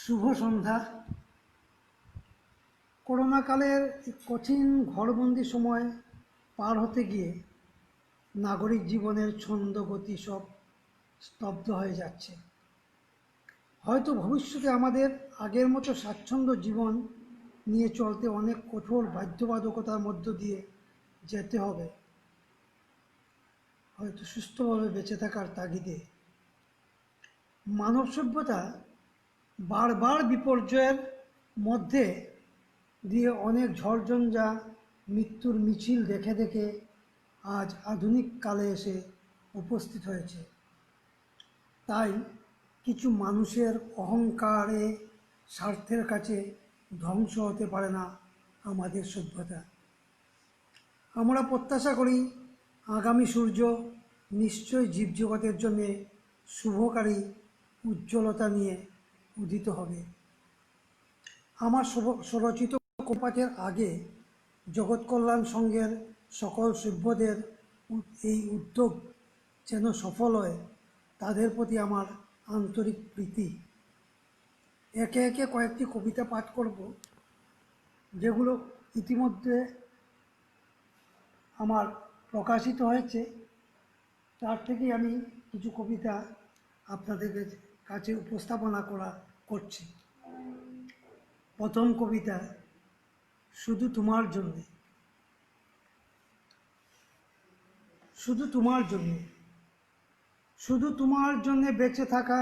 শুভ সন্ধ্যা। করোনাকালের কঠিন ঘরবন্দি সময় পার হতে গিয়ে নাগরিক জীবনের ছন্দ গতি সব স্তব্ধ হয়ে যাচ্ছে। হয়তো ভবিষ্যতে আমাদের আগের মতো স্বাচ্ছন্দ্য জীবন নিয়ে চলতে অনেক কঠোর বাধ্যবাধকতার মধ্য দিয়ে যেতে হবে, হয়তো সুস্থভাবে বেঁচে থাকার তাগিদে। মানব সভ্যতা বারবার বিপর্যয়ের মধ্যে দিয়ে অনেক ঝড়ঝঞ্ঝা মৃত্যুর মিছিল দেখে দেখে আজ আধুনিক কালে এসে উপস্থিত হয়েছে। তাই কিছু মানুষের অহংকারে স্বার্থের কাছে ধ্বংস হতে পারে না আমাদের সভ্যতা। আমরা প্রত্যাশা করি আগামী সূর্য নিশ্চয় জীবজগতের জন্যে শুভকারী উজ্জ্বলতা নিয়ে উদিত হবে। আমার স্বরচিত কপাঠের আগে জগৎ কল্যাণ সংঘের সকল সভ্যদের এই উদ্যোগ যেন সফল হয়, তাদের প্রতি আমার আন্তরিক প্রীতি। একে একে কয়েকটি কবিতা পাঠ করব, যেগুলো ইতিমধ্যে আমার প্রকাশিত হয়েছে। তার থেকেই আমি কিছু কবিতা আপনাদের কাছে উপস্থাপনা করছি। প্রথম কবিতা, শুধু তোমার জন্যে। শুধু তোমার জন্যে, শুধু তোমার জন্যে বেঁচে থাকা,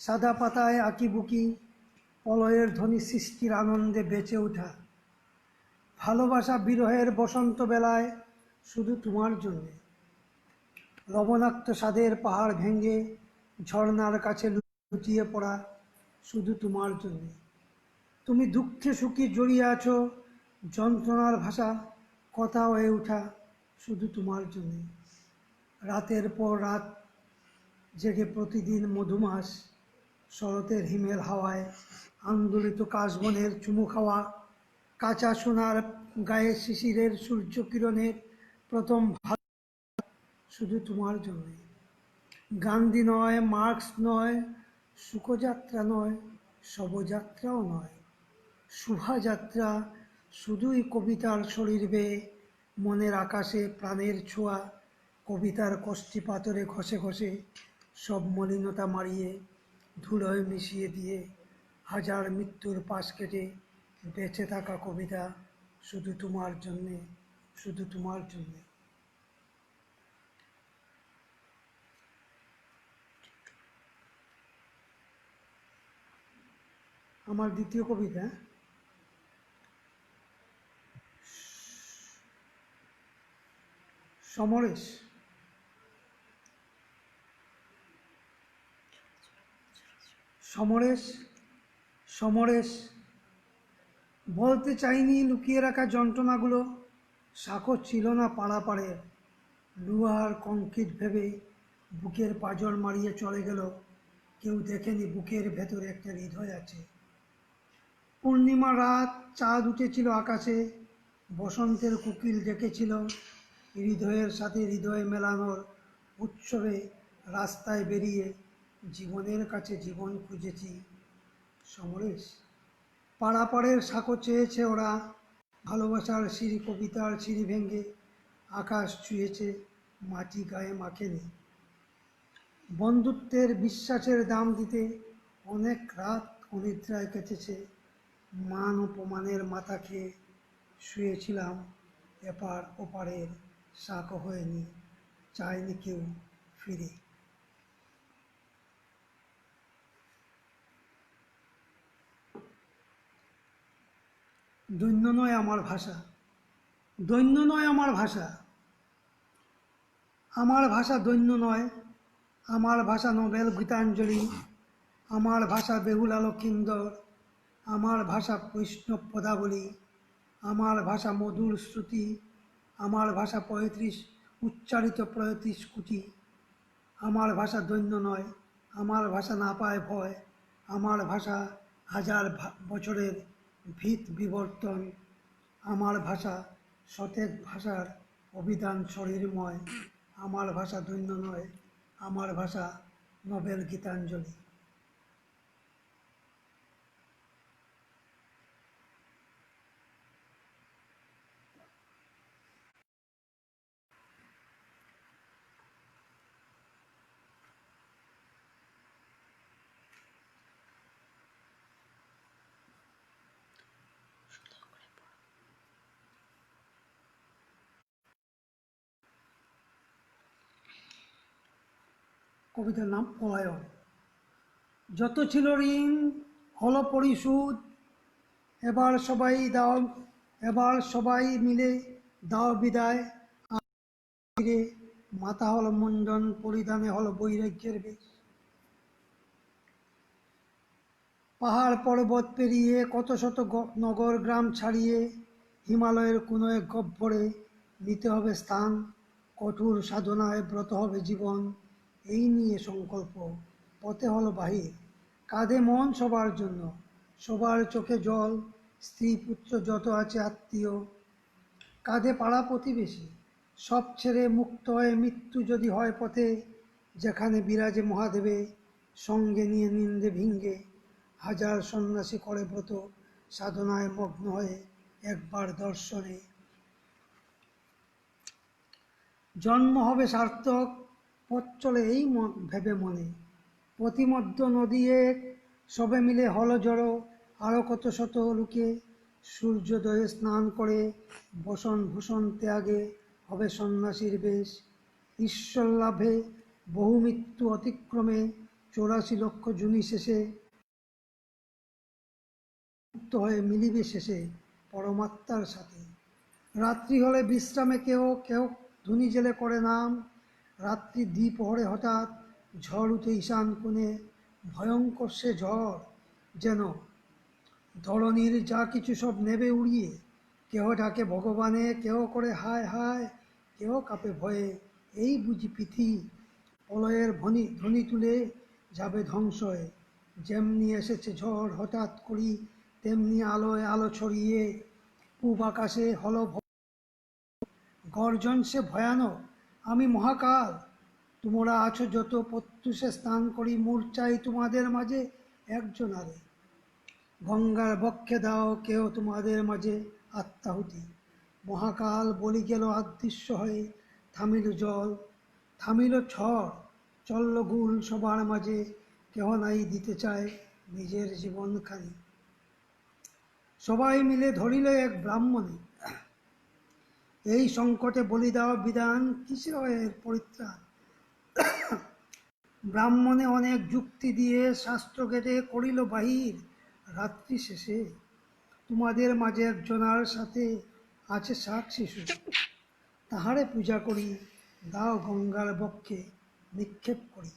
সাদা পাতায় আঁকিবুকি, প্রলয়ের ধ্বনি সৃষ্টির আনন্দে বেঁচে ওঠা, ভালোবাসা বিরহের বসন্ত বেলায় শুধু তোমার জন্যে। লবণাক্ত স্বাদের পাহাড় ভেঙে ঝর্ণার কাছে লুটিয়ে পড়া শুধু তোমার জন্যে। তুমি দুঃখে সুখে জড়িয়ে আছো, যন্ত্রণার ভাষা কথা হয়ে ওঠা শুধু তোমার জন্যে। রাতের পর রাত জেগে প্রতিদিন মধুমাস, শরতের হিমেল হাওয়ায় আন্দোলিত কাশবনের চুমু খাওয়া, কাঁচা সোনার গায়ে শিশিরের সূর্যকিরণের প্রথম শুধু তোমার জন্যে। গান্ধী নয়, মার্কস নয়, সুখযাত্রা নয়, শবযাত্রাও নয়, শোভাযাত্রা শুধুই কবিতার শরীর বেয়ে, মনের আকাশে প্রাণের ছোঁয়া, কবিতার কষ্টি পাথরে ঘষে ঘষে সব মলিনতা মারিয়ে ধুলোয় মিশিয়ে দিয়ে হাজার মৃত্যুর পাশ কেটে বেঁচে থাকা কবিতা শুধু তোমার জন্যে, শুধু তোমার জন্যে। আমার দ্বিতীয় কবিতা, সমরেশ। সমরেশ, সমরেশ বলতে চাইনি লুকিয়ে রাখা যন্ত্রণাগুলো সাঁকো ছিল না পাড়াপাড়ের, লুহার কংক্রিট ভেবে বুকের পাঁজর মারিয়ে চলে গেল, কেউ দেখেনি বুকের ভেতরে একটা হৃদয় আছে। পূর্ণিমা রাত, চাঁদ উঠেছিল আকাশে, বসন্তের কোকিল ডেকেছিল, হৃদয়ের সাথে হৃদয় মেলানোর উৎসবে রাস্তায় বেরিয়ে জীবনের কাছে জীবন খুঁজেছি। সমরেশ, পাড়াপাড়ের সাঁকো চেয়েছে ওরা, ভালোবাসার সিঁড়ি, কবিতার সিঁড়ি ভেঙে আকাশ ছুঁয়েছে, মাটি গায়ে মাখেনি। বন্ধুত্বের বিশ্বাসের দাম দিতে অনেক রাত অনিদ্রায় কেটেছে, মান অপমানের মাথা খেয়ে শুয়েছিলাম এপার ওপারের, সাঁকো হয়নি, চায়নি কেউ ফিরে। দৈন্য নয় আমার ভাষা, দৈন্য নয় আমার ভাষা, আমার ভাষা দৈন্য নয়, আমার ভাষা নোবেল গীতাঞ্জলি, আমার ভাষা বেহুলা লক্ষিন্দর, আমার ভাষা বৈষ্ণব পদাবলী, আমার ভাষা মধুর শ্রুতি, আমার ভাষা ৩৫ উচ্চারিত ৩৫ কোটি। আমার ভাষা দৈন্য নয়, আমার ভাষা না পায় ভয়, আমার ভাষা হাজার বছরের ভিত বিবর্তন, আমার ভাষা শতেক ভাষার অভিধান শরীরময়, আমার ভাষা দৈন্য নয়, আমার ভাষা নোবেল গীতাঞ্জলি। কবিতার নাম পলায়ন। যত ছিল ঋণ হলো পরিশোধ, এবার সবাই দাও, এবার সবাই মিলে দাও বিদায়। ফিরে মাথা হলো মুন্ডন, পরিধানে হলো বৈরাগ্যের বেশ। পাহাড় পর্বত পেরিয়ে কত শত নগর গ্রাম ছাড়িয়ে হিমালয়ের কোনো এক গহ্বরে নিতে হবে স্থান, কঠোর সাধনায় ব্রত হবে জীবন, এই নিয়ে সংকল্প পথে হলো বাহির। কাঁধে মন সবার জন্য, সবার চোখে জল, স্ত্রী পুত্র যত আছে আত্মীয়, কাঁধে পাড়া প্রতিবেশী, সব ছেড়ে মুক্ত হয়ে মৃত্যু যদি হয় পথে, যেখানে বিরাজে মহাদেবে সঙ্গে নিয়ে নিন্দে ভিঙ্গে। হাজার সন্ন্যাসী করে ব্রত, সাধনায় মগ্ন হয়ে একবার দর্শনে। জন্ম হবে সার্থক, পথ চলে এই ভেবে মনে। প্রতিমধ্য নদী এক, সবে মিলে হল জড়ো, আরো কত শত লোকে সূর্যোদয়ে স্নান করে বসন ভূষণ ত্যাগে হবে সন্ন্যাসীর বেশ। ঈশ্বর লাভে বহু মৃত্যু অতিক্রমে 84 লক্ষ জুনি শেষে মুক্ত হয়ে মিলিবে শেষে পরমাত্মার সাথে। রাত্রি হলে বিশ্রামে কেউ কেউ ধুনি জেলে করে নাম, রাত্রি দ্বিপ্রহরে হঠাৎ ঝড় উঠে ঈশান কোণে, ভয়ঙ্কর সে ঝড় যেন ধরণীর যা কিছু সব নেবে উড়িয়ে। কেহ ডাকে ভগবানে, কেহ করে হায় হায়, কেহ কাঁপে ভয়ে, এই বুঝি পৃথি প্রলয়ের ধ্বনি তুলে যাবে ধ্বংস হয়ে। যেমনি এসেছে ঝড় হঠাৎ করি, তেমনি আলোয় আলো ছড়িয়ে পূব আকাশে হলো গর্জন সে ভয়ানক, আমি মহাকাল। তোমরা আছো যত প্রত্যুষে স্নান করি, মূর্ছাই তোমাদের মাঝে একজন আরে। গঙ্গার বক্ষে দাও কেউ তোমাদের মাঝে আত্মাহুতি। মহাকাল বলি গেল অদৃশ্য হয়ে, থামিল জল, থামিল ঝড়, চলল গুল সবার মাঝে, কেহ নাই দিতে চায় নিজের জীবনখানি। সবাই মিলে ধরিল এক ব্রাহ্মণে, এই সংকটে বলি দাও বিধান, কিসে এর পরিত্রাণ। ব্রাহ্মণে অনেক যুক্তি দিয়ে শাস্ত্র কেটে করিল বাহির। রাত্রি শেষে তোমাদের মাঝে একজনার সাথে আছে শাক শিশু, তাহারে পূজা করি, দাও গঙ্গার বক্ষে নিক্ষেপ করি।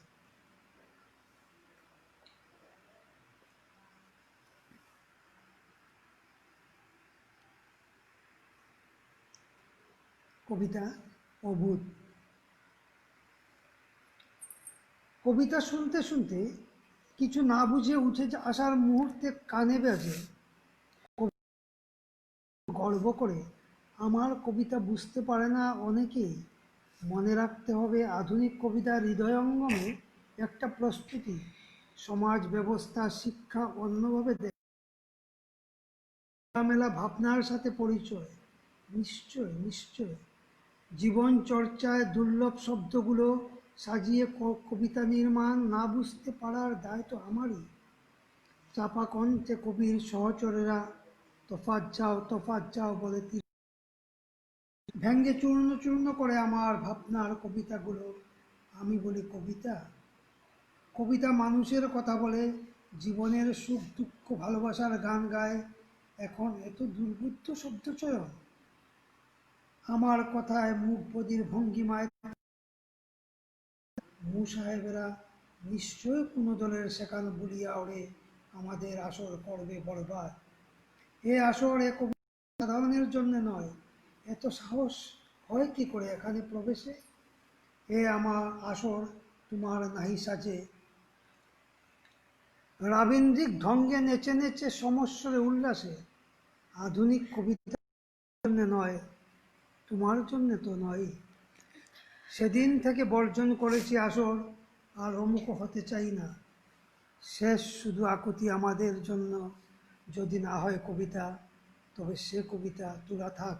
কবিতা অভূত। কবিতা শুনতে শুনতে কিছু না বুঝে উঠে আসার মুহূর্তে কানে বাজে গর্ব করে, আমার কবিতা বুঝতে পারে না অনেকেই। মনে রাখতে হবে আধুনিক কবিতা হৃদয়ঙ্গমে একটা প্রস্তুতি, সমাজ ব্যবস্থা শিক্ষা অন্যভাবে মেলা ভাবনার সাথে পরিচয়। নিশ্চয় নিশ্চয় জীবন চর্চায় দুর্লভ শব্দগুলো সাজিয়ে কবিতা নির্মাণ, না বুঝতে পারার দায় তো আমারই। চাপা কণ্ঠে কবির সহচরেরা তফাৎ যাও বলে ভেঙ্গে চূর্ণ চূর্ণ করে আমার ভাবনার কবিতাগুলো। আমি বলি কবিতা, কবিতা মানুষের কথা বলে, জীবনের সুখ দুঃখ ভালোবাসার গান গায়। এখন এত দুর্বুদ্ধ শব্দচয়ন, আমার কথায় মুখ বধির ভঙ্গিমায়। মু সাহেবেরা নিশ্চয় কোনো দলের সেখানে বুলিয়া ওড়ে আমাদের আসর করবে বরবাদ। এ আসর এ কবি সাধারণের জন্য নয়, এত সাহস হয় কি করে এখানে প্রবেশে। এ আমার আসর তোমার নাহি সাজে। রাবীন্দ্রিক ঢঙ্গে নেচে নেচে সমস্বরে উল্লাসে, আধুনিক কবিতার জন্য নয়, তোমার জন্য তো নয়। সেদিন থেকে বর্জন করেছি আসর, আর অমুক হতে চাই না। শেষ শুধু আকুতি আমাদের জন্য, যদি না হয় কবিতা, তবে সে কবিতা তোলা থাক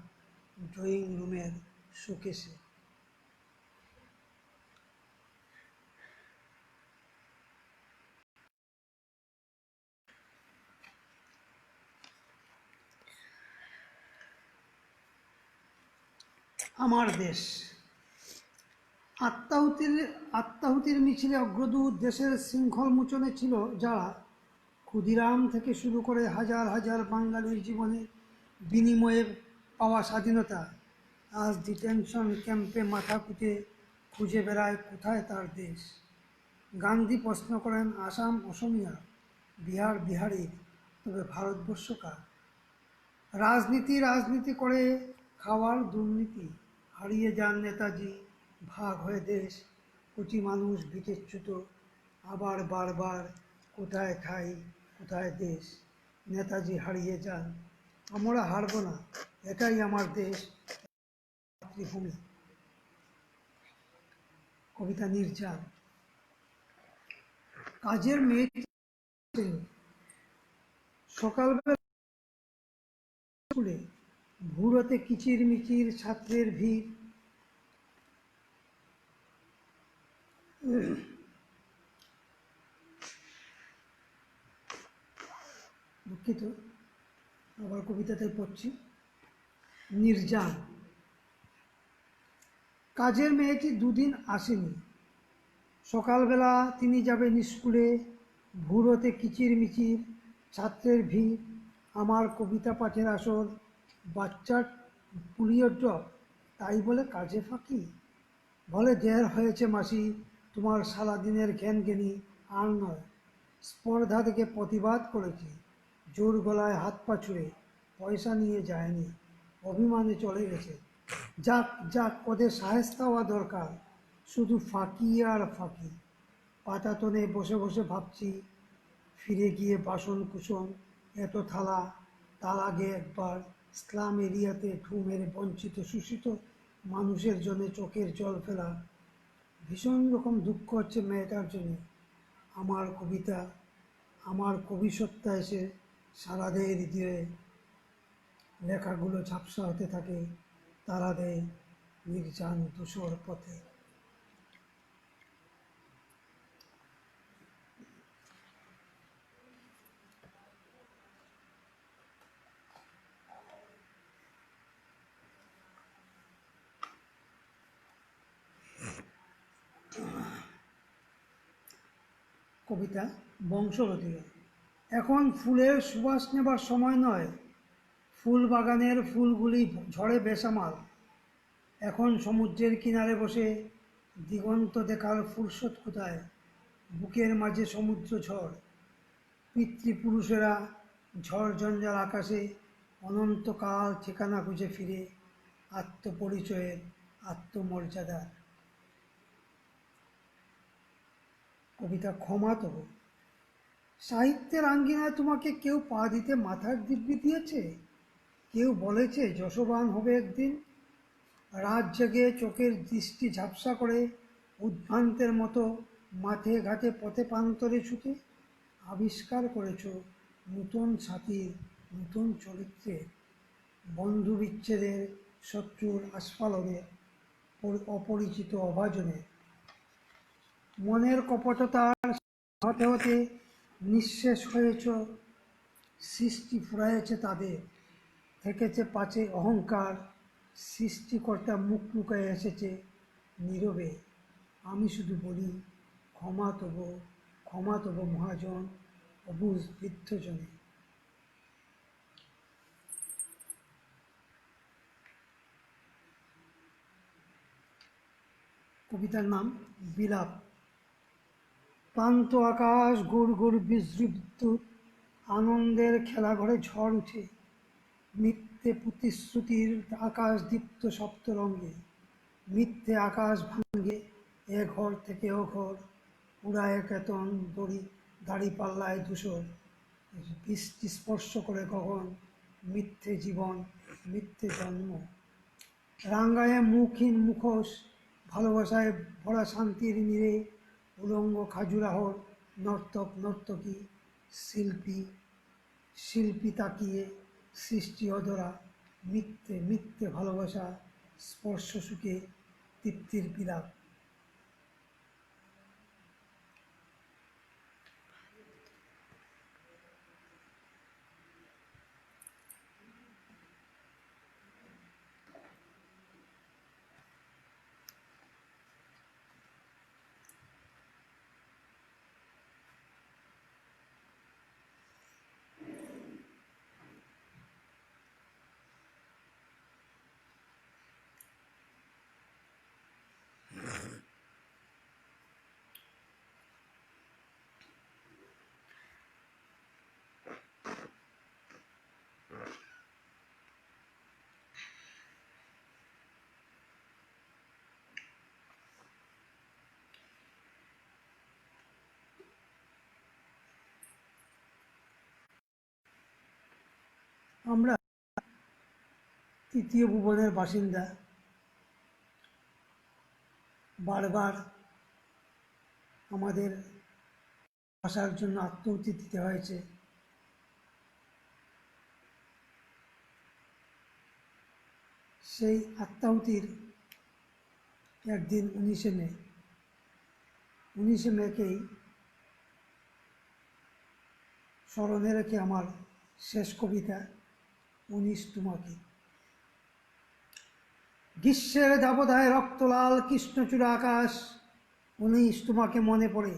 ড্রয়িং রুমের শোকেসে। আমার দেশ, আত্মাহুতির আত্মাহুতির মিছিলে অগ্রদূত দেশের শৃঙ্খল মোচনে ছিল যারা, ক্ষুদিরাম থেকে শুরু করে হাজার হাজার বাঙালির জীবনে বিনিময়ে পাওয়া স্বাধীনতা আজ ডিটেনশন ক্যাম্পে মাথা কুটে খুঁজে বেড়ায় কোথায় তার দেশ। গান্ধী প্রশ্ন করেন, আসাম অসমিয়া, বিহার বিহারীর, তবে ভারতবর্ষ কার? রাজনীতি রাজনীতি করে খাওয়ার দুর্নীতি, হারিয়ে যান নেতাজি, ভাগ হয়ে দেশ, কোটি মানুষ ভিটেচ্যুত, আবার বারবার কোথায় ঠাই কোথায় দেশ। নেতাজি হারিয়ে যান, আমরা হারব না, এটাই আমার দেশ, মাতৃভূমি। কবিতা নির্জান। কাজের মেয়ে সকালবেলা স্কুলে ভোরতে কিচির মিচির ছাত্রের ভিড়, দুঃখিত, আবার কবিতাটাই পড়ছি। নির্জান। কাজের মেয়েটি দুদিন আসেনি। সকালবেলা তিনি যাবেন স্কুলে, ভোরতে কিচির মিচির ছাত্রের ভিড়, আমার কবিতা পাঠের আসর, বাচ্চার পুলিও ড্রপ, তাই বলে কাজে ফাঁকি? বলে ঢের হয়েছে মাসি, তোমার সারাদিনের জ্ঞানজ্ঞানী আর নয়। স্পর্ধা থেকে প্রতিবাদ করেছি, জোর গলায় হাত পা ছুঁড়ে, পয়সা নিয়ে যায়নি, অভিমানে চলে গেছে। যাক যাক, ওদের সাহেস্তা হওয়া দরকার, শুধু ফাঁকি আর ফাঁকি। পাতাতনে বসে বসে ভাবছি, ফিরে গিয়ে বাসন কুসন এত থালা, তার আগে একবার স্লাম এরিয়াতে ঢু মেরে বঞ্চিত শোষিত মানুষের জন্য চোখের জল ফেলা। ভীষণ রকম দুঃখ হচ্ছে মেয়েটার জন্য। আমার কবিতা, আমার কবিসত্তা এসে সারা দেয় হৃদয়ে, লেখাগুলো ঝাপসা হতে থাকে, তারা দেয় নির্জান ধূসর পথে। কবিতা বংশগতি। এখন ফুলের সুবাস নেবার সময় নয়, ফুল বাগানের ফুলগুলি ঝড়ে বেসামাল। এখন সমুদ্রের কিনারে বসে দিগন্ত দেখার ফুরসত কোথায়, বুকের মাঝে সমুদ্র ঝড়। পিতৃপুরুষেরা ঝড় জঞ্জাল আকাশে অনন্তকাল ঠিকানা খুঁজে ফিরে, আত্মপরিচয়ের আত্মমর্যাদার। কবিতা ক্ষমা তব। সাহিত্যের আঙ্গিনায় তোমাকে কেউ পা দিতে মাথার দিব্যি দিয়েছে? কেউ বলেছে যশবান হবে একদিন? রাত জেগে চোখের দৃষ্টি ঝাপসা করে উদ্ভ্রান্তের মতো মাঠে ঘাটে পথে প্রান্তরে ছুটে আবিষ্কার করেছ নূতন সাথীর নূতন চরিত্রে, বন্ধু বিচ্ছেদের, শত্রুর আস্ফালনের, অপরিচিত অভাজনে। মনের কপটতার হতে হতে নিঃশেষ হয়েছ, সৃষ্টি ফুরাইছে তাদের, থেকেছে পাছে অহংকার, সৃষ্টিকর্তা মুখ লুকায় এসেছে নীরবে। আমি শুধু বলি ক্ষমা তব মহাজন, অবুঝ বৃদ্ধজনে। কবিতার নাম বিলাপ। ক্লান্ত আকাশ, গুড় গুড় বিজলী বিদ্যুৎ, আনন্দের খেলাঘরে ঝড় উঠে, মিথ্যে প্রতিশ্রুতির আকাশ দীপ্ত সপ্তরঙ্গে। মিথ্যে আকাশ ভাঙ্গে এ ঘর থেকে ও ঘর, উড়ায় কেতন দড়ি দাড়ি পাল্লায় ধূসর। বৃষ্টি স্পর্শ করে গগন, মিথ্যে জীবন, মিথ্যে জন্ম। রাঙ্গায় মুখহীন মুখোশ, ভালোবাসায় ভরা শান্তির নীড়ে, উলঙ্গ খাজুরাহর নর্তক নর্তকী, শিল্পী শিল্পী তাকিয়ে, সৃষ্টি অধরা, মিথ্যে মিথ্যে ভালোবাসা, স্পর্শ সুখে তৃপ্তির বিলাপ। আমরা তৃতীয় ভুবনের বাসিন্দা, বারবার আমাদের ভাষার জন্য আত্মাহুতি দিতে হয়েছে। সেই আত্মাহুতির একদিন 19শে মেকেই স্মরণে রেখে আমার শেষ কবিতা 19 তোমাকে। গ্রীষ্মের দাবদাহে রক্তলাল কৃষ্ণচূড়া আকাশ, 19 তোমাকে মনে পড়ে।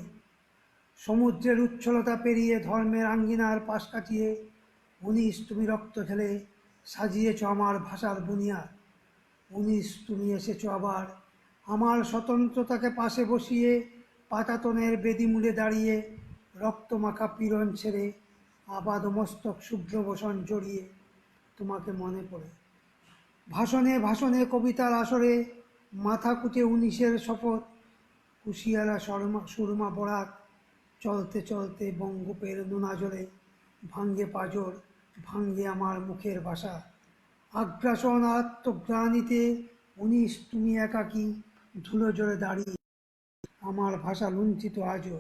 সমুদ্রের উচ্ছলতা পেরিয়ে ধর্মের আঙ্গিনার পাশ কাটিয়ে 19 তুমি রক্ত ঢেলে সাজিয়েছ আমার ভাষার বুনিয়াদ। 19 তুমি এসেছ আবার আমার স্বতন্ত্রতাকে পাশে বসিয়ে, পাটাতনের বেদিমূলে দাঁড়িয়ে, রক্তমাখা পীড়ন ছেড়ে আবাদ মস্তক শুভ্রবসন জড়িয়ে তোমাকে মনে পড়ে। ভাষণে ভাষণে কবিতার আসরে মাথা কুটে 19-এর শপথ, কুশিয়ারা সুরমা বরাক, চলতে চলতে বঙ্গোপের নোনা জলে ভাঙ্গে পাজর, ভাঙ্গে আমার মুখের ভাষা। আগ্রাসন আত্মগ্লানিতে 19 তুমি একাকী ধুলো জলে দাঁড়িয়ে, আমার ভাষা লুণ্ঠিত আজও।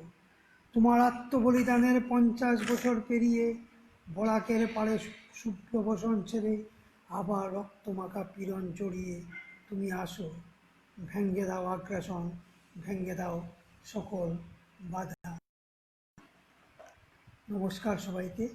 তোমার আত্মবলিদানের 50 বছর পেরিয়ে বরাকের পাড়ে শুভ্র বসন ছেড়ে আবার রক্তমাখা পীড়ন জড়িয়ে তুমি আসো, ভেঙ্গে দাও আগ্রাসন, ভেঙ্গে দাও সকল বাধা। নমস্কার সবাইকে।